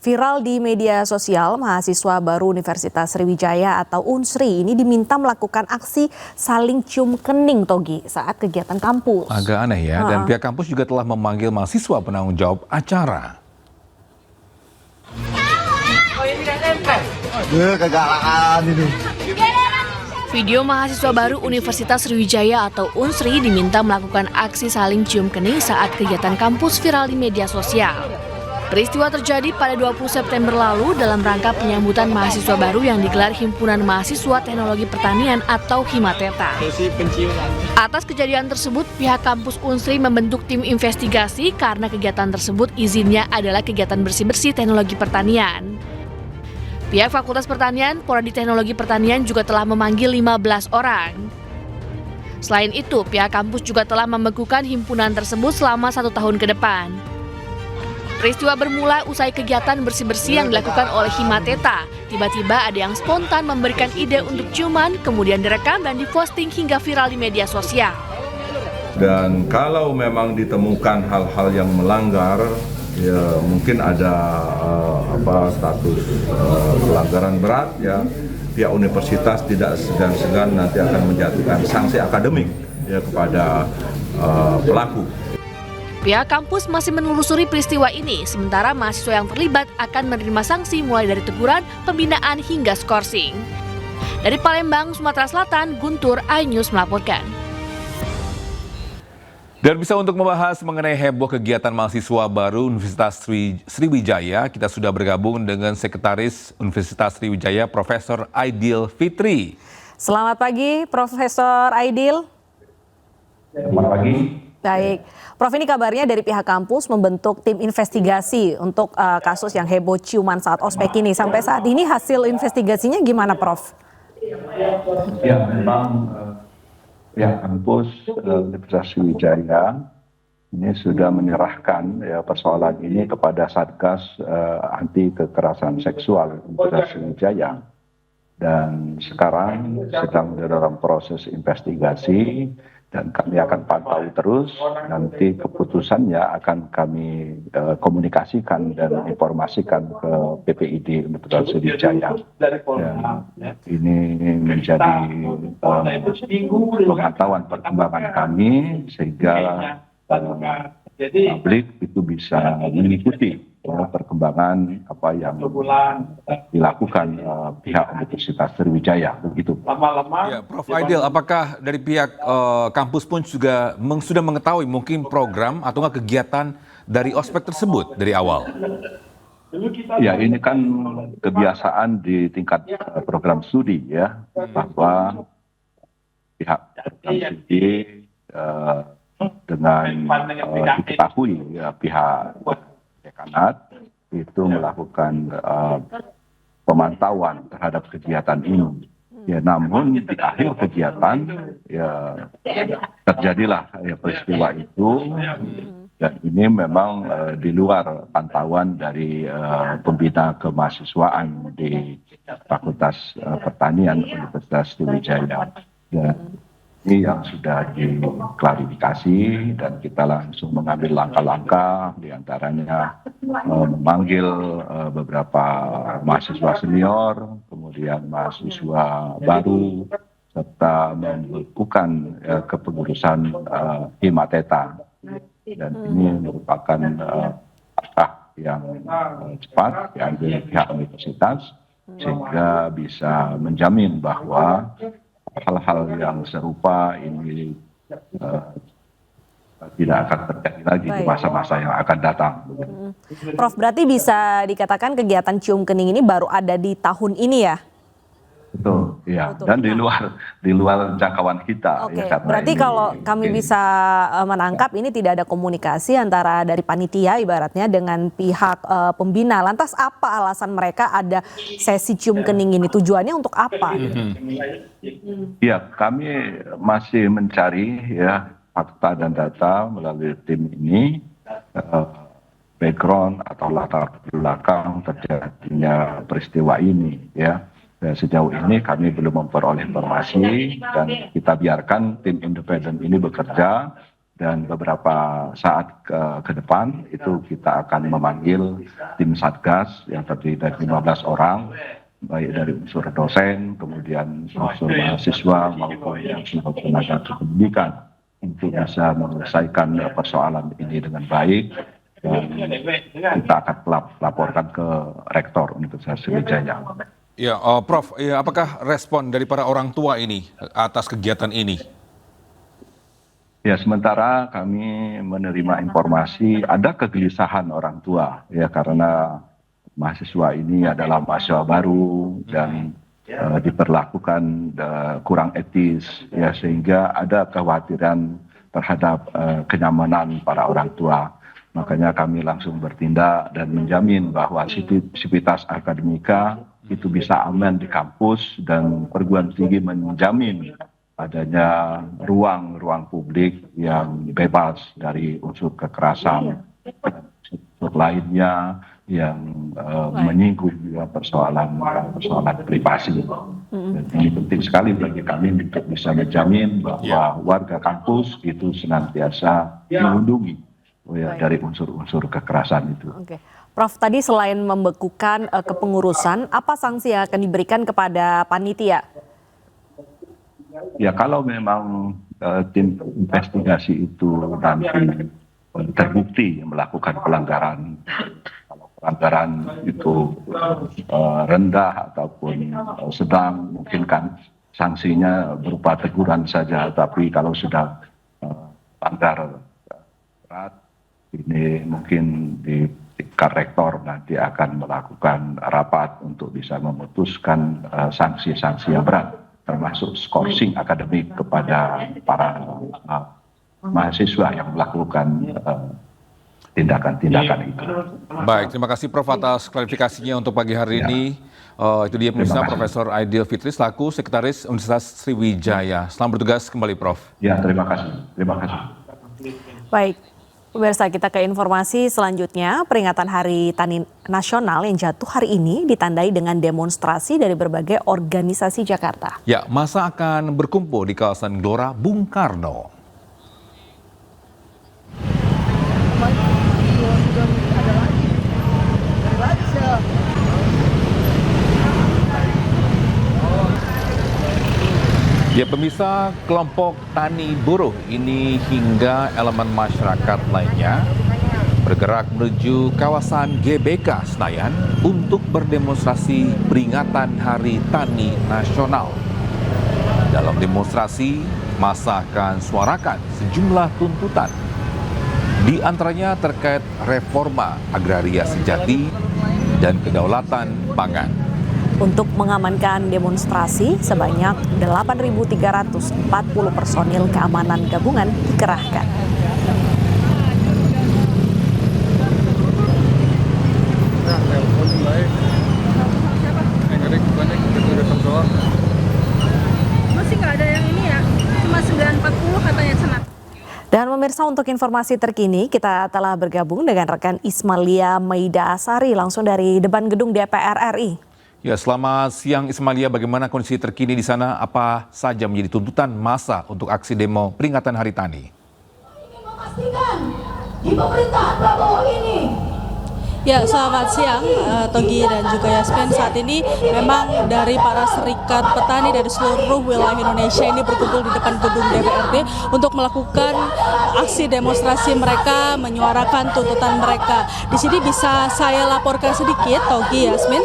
Viral di media sosial, mahasiswa baru Universitas Sriwijaya atau Unsri ini diminta melakukan aksi saling cium kening, Togi, saat kegiatan kampus. Agak aneh ya, dan pihak kampus juga telah memanggil mahasiswa penanggung jawab acara. Video mahasiswa baru Universitas Sriwijaya atau Unsri diminta melakukan aksi saling cium kening saat kegiatan kampus viral di media sosial. Peristiwa terjadi pada 20 September lalu dalam rangka penyambutan mahasiswa baru yang digelar Himpunan Mahasiswa Teknologi Pertanian atau Himateta. Atas kejadian tersebut, pihak kampus Unsri membentuk tim investigasi karena kegiatan tersebut izinnya adalah kegiatan bersih-bersih teknologi pertanian. Pihak Fakultas Pertanian, Prodi Teknologi Pertanian juga telah memanggil 15 orang. Selain itu, pihak kampus juga telah membekukan himpunan tersebut selama 1 tahun ke depan. Peristiwa bermula usai kegiatan bersih-bersih yang dilakukan oleh Himateta. Tiba-tiba ada yang spontan memberikan ide untuk ciuman, kemudian direkam dan diposting hingga viral di media sosial. Dan kalau memang ditemukan hal-hal yang melanggar, ya mungkin ada status pelanggaran berat, ya pihak universitas tidak segan-segan nanti akan menjatuhkan sanksi akademik ya kepada pelaku. Pihak kampus masih menelusuri peristiwa ini, sementara mahasiswa yang terlibat akan menerima sanksi mulai dari teguran, pembinaan hingga skorsing. Dari Palembang, Sumatera Selatan, Guntur, iNews melaporkan. Dan bisa untuk membahas mengenai heboh kegiatan mahasiswa baru Universitas Sriwijaya, kita sudah bergabung dengan Sekretaris Universitas Sriwijaya, Profesor Aidil Fitri. Selamat pagi, Profesor Aidil. Selamat pagi. Baik, Prof, ini kabarnya dari pihak kampus membentuk tim investigasi untuk kasus yang heboh ciuman saat ospek ini. Sampai saat ini hasil investigasinya gimana, Prof? Ya, memang pihak kampus Universitas Sriwijaya ini sudah menyerahkan ya, persoalan ini kepada Satgas Anti Kekerasan Seksual Universitas Sriwijaya. Dan sekarang sedang dalam proses investigasi dan kami akan pantau terus, nanti keputusannya akan kami komunikasikan dan informasikan ke PPID Universitas Sriwijaya. Ini menjadi pengetahuan perkembangan kami sehingga publik itu bisa mengikuti perkembangan apa yang dilakukan pihak Universitas Sriwijaya begitu. Ya, Prof Aidil, apakah dari pihak kampus pun juga sudah mengetahui mungkin program atau kegiatan dari ospek tersebut dari awal? Ya, ini kan kebiasaan di tingkat program studi ya, bahwa pihak program studi dengan diketahui ya, pihak dekanat itu melakukan pemantauan terhadap kegiatan ini. Ya, namun di akhir kegiatan ya terjadilah ya, peristiwa itu, dan ini memang di luar pantauan dari pembina kemahasiswaan di Fakultas Pertanian Universitas Sriwijaya. Dan ini yang sudah diklarifikasi dan kita langsung mengambil langkah-langkah, diantaranya memanggil beberapa mahasiswa senior, kemudian mahasiswa baru, serta membekukan kepengurusan Himateta. Dan ini merupakan langkah yang cepat diambil pihak universitas sehingga bisa menjamin bahwa hal-hal yang serupa ini tidak akan terjadi lagi di masa-masa yang akan datang. Prof, berarti bisa dikatakan kegiatan cium kening ini baru ada di tahun ini ya? Betul, ya. Dan di luar jangkauan kita. Oke, ya, berarti kalau kami bisa menangkap ini tidak ada komunikasi antara dari panitia ibaratnya dengan pihak pembina. Lantas apa alasan mereka ada sesi cium kening ini? Tujuannya untuk apa? Ya, kami masih mencari ya fakta dan data melalui tim ini, background atau latar belakang terjadinya peristiwa ini ya. Sejauh ini kami belum memperoleh informasi dan kita biarkan tim independen ini bekerja dan beberapa saat ke depan itu kita akan memanggil tim Satgas yang terdiri dari 15 orang, baik dari unsur dosen, kemudian unsur mahasiswa maupun unsur tenaga kependidikan untuk bisa menyelesaikan persoalan ini dengan baik, dan kita akan laporkan ke Rektor Universitas Sriwijaya. Ya, Prof, apakah respon dari para orang tua ini atas kegiatan ini? Ya, sementara kami menerima informasi ada kegelisahan orang tua ya, karena mahasiswa ini adalah mahasiswa baru dan diperlakukan kurang etis ya, sehingga ada kekhawatiran terhadap kenyamanan para orang tua. Makanya kami langsung bertindak dan menjamin bahwa sivitas akademika itu bisa aman di kampus, dan perguruan tinggi menjamin adanya ruang publik yang bebas dari unsur kekerasan, unsur lainnya yang menyinggung juga persoalan privasi. Dan ini penting sekali bagi kami untuk bisa menjamin bahwa warga kampus itu senantiasa melindungi dari unsur-unsur kekerasan itu. Oke. Prof, tadi selain membekukan kepengurusan, apa sanksi yang akan diberikan kepada panitia? Ya, kalau memang tim investigasi itu nanti terbukti melakukan pelanggaran, kalau pelanggaran itu rendah ataupun sedang, mungkin kan sanksinya berupa teguran saja. Tapi kalau sudah pelanggar berat, ini mungkin di tingkat rektor nanti akan melakukan rapat untuk bisa memutuskan sanksi-sanksi yang berat, termasuk skorsing akademik kepada para mahasiswa yang melakukan tindakan-tindakan itu. Baik, terima kasih Prof atas klarifikasinya untuk pagi hari ini. Itu dia pemirsa Profesor Aidil Fitri selaku Sekretaris Universitas Sriwijaya. Selamat bertugas kembali, Prof. Ya, terima kasih. Terima kasih. Baik. Pemirsa, kita ke informasi selanjutnya. Peringatan Hari Tani Nasional yang jatuh hari ini ditandai dengan demonstrasi dari berbagai organisasi Jakarta. Ya, masa akan berkumpul di kawasan Gelora Bung Karno. Ya, pemirsa, kelompok tani buruh ini hingga elemen masyarakat lainnya bergerak menuju kawasan GBK Senayan untuk berdemonstrasi peringatan Hari Tani Nasional. Dalam demonstrasi, massa akan suarakan sejumlah tuntutan, di antaranya terkait reforma agraria sejati dan kedaulatan pangan. Untuk mengamankan demonstrasi, sebanyak 8.340 personil keamanan gabungan dikerahkan. Masih nggak ada yang ini ya, cuma 9.40 katanya senat. Dan pemirsa, untuk informasi terkini kita telah bergabung dengan rekan Ismalia Maida Asari langsung dari depan gedung DPR RI. Ya, selamat siang Ismalia, bagaimana kondisi terkini di sana? Apa saja menjadi tuntutan massa untuk aksi demo peringatan Hari Tani? Ingin memastikan di pemerintahan Prabowo ini. Ya, selamat siang Togi dan juga Yasmin. Saat ini memang dari para serikat petani dari seluruh wilayah Indonesia ini berkumpul di depan gedung DPRD untuk melakukan aksi demonstrasi mereka, menyuarakan tuntutan mereka. Di sini bisa saya laporkan sedikit, Togi, Yasmin.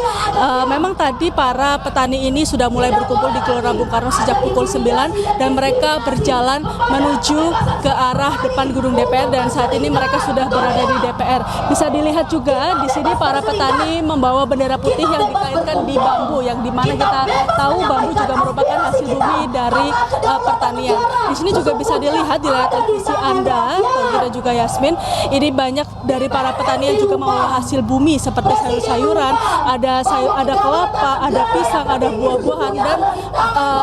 Memang tadi para petani ini sudah mulai berkumpul di Gelora Bung Karno sejak pukul 9 dan mereka berjalan menuju ke arah depan gedung DPR, dan saat ini mereka sudah berada di DPR. Bisa dilihat juga di sini para petani membawa bendera putih yang dikaitkan di bambu, yang dimana kita tahu bambu juga merupakan hasil bumi dari pertanian. Di sini juga bisa dilihat di layar televisi Anda, Togi dan juga Yasmin, ini banyak dari para petani yang juga membawa hasil bumi seperti sayur-sayuran, ada kelapa, ada pisang, ada buah-buahan, dan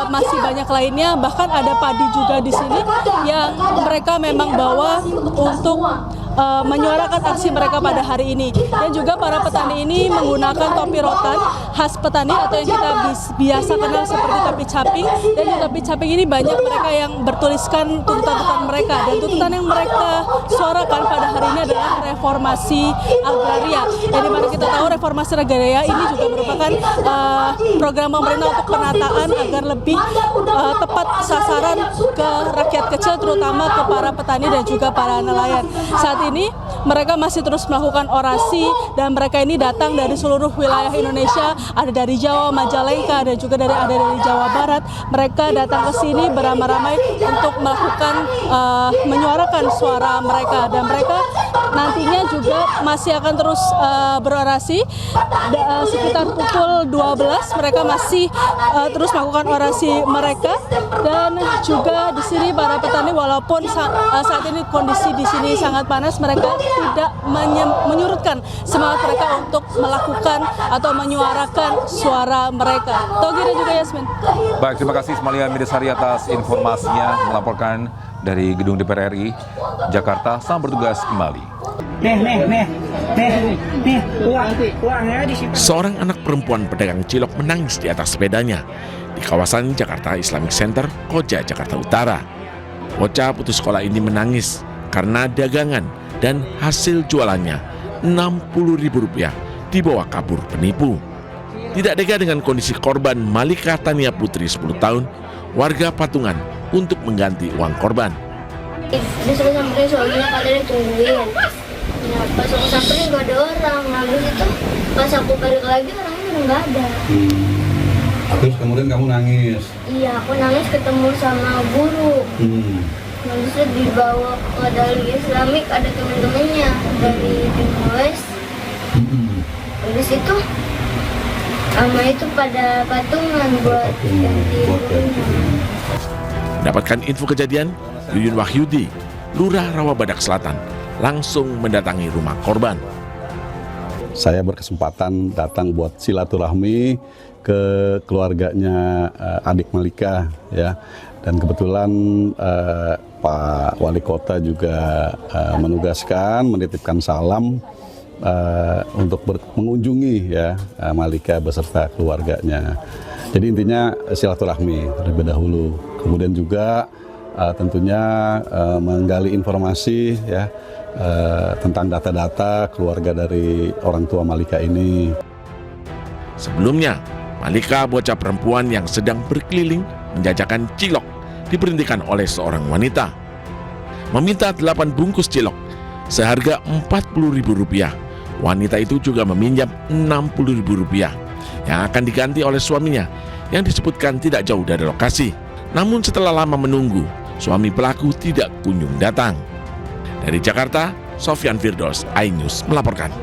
masih banyak lainnya. Bahkan ada padi juga di sini yang mereka memang bawa untuk menyuarakan aksi mereka pada hari ini. Dan juga para petani ini menggunakan topi rotan khas petani atau yang kita biasa kenal seperti topi caping. Dan di topi caping ini banyak mereka yang bertuliskan tuntutan-tuntutan mereka, dan tuntutan yang mereka suarakan pada hari ini adalah reformasi agraria. Yang dimana kita tahu reformasi agraria ini juga merupakan program pemerintah untuk penataan agar lebih tepat sasaran ke rakyat kecil, terutama ke para petani dan juga para nelayan. Saat ini mereka masih terus melakukan orasi, dan mereka ini datang dari seluruh wilayah Indonesia, ada dari Jawa, Majalengka, dan juga ada dari Jawa Barat. Mereka datang ke sini beramai-ramai untuk melakukan menyuarakan suara mereka, dan mereka nantinya juga masih akan terus berorasi sekitar pukul 12. Mereka masih terus melakukan orasi mereka, dan juga di sini para petani walaupun saat ini kondisi di sini sangat panas, mereka tidak menyurutkan semangat mereka untuk melakukan atau menyuarakan suara mereka. Togi dan juga Yasmin. Baik, terima kasih Ismalia Midasari atas informasinya melaporkan dari Gedung DPR RI Jakarta. Selamat bertugas kembali. Seorang anak perempuan pedagang cilok menangis di atas sepedanya di kawasan Jakarta Islamic Center, Koja, Jakarta Utara. Bocah putus sekolah ini menangis karena dagangan dan hasil jualannya Rp60.000 dibawa kabur penipu. Tidak tega dengan kondisi korban, Malika Tania Putri 10 tahun, warga patungan untuk mengganti uang korban. Disuruh samperin soalnya kalian tungguin. Ya, pas aku samperin gak ada orang. Habis itu pas aku balik lagi orangnya udah gak ada. Terus kemudian kamu nangis? Iya, aku nangis ketemu sama guru. Habis itu dibawa ke Dali Islamik, ada teman-temannya dari Timawes. Habis itu sama itu pada patungan buat ganti gurunya. Mendapatkan info kejadian, Yuyun Wahyudi, Lurah Rawabadak Selatan, langsung mendatangi rumah korban. Saya berkesempatan datang buat silaturahmi ke keluarganya adik Malika, ya. Dan kebetulan Pak Wali Kota juga menugaskan, menitipkan salam untuk mengunjungi ya Malika beserta keluarganya. Jadi intinya silaturahmi terlebih dahulu. Kemudian juga tentunya menggali informasi ya tentang data-data keluarga dari orang tua Malika ini. Sebelumnya, Malika, bocah perempuan yang sedang berkeliling menjajakan cilok, diberhentikan oleh seorang wanita. Meminta 8 bungkus cilok seharga Rp40.000. Wanita itu juga meminjam Rp60.000 yang akan diganti oleh suaminya yang disebutkan tidak jauh dari lokasi. Namun setelah lama menunggu, suami pelaku tidak kunjung datang. Dari Jakarta, Sofyan Firdaus, iNews melaporkan.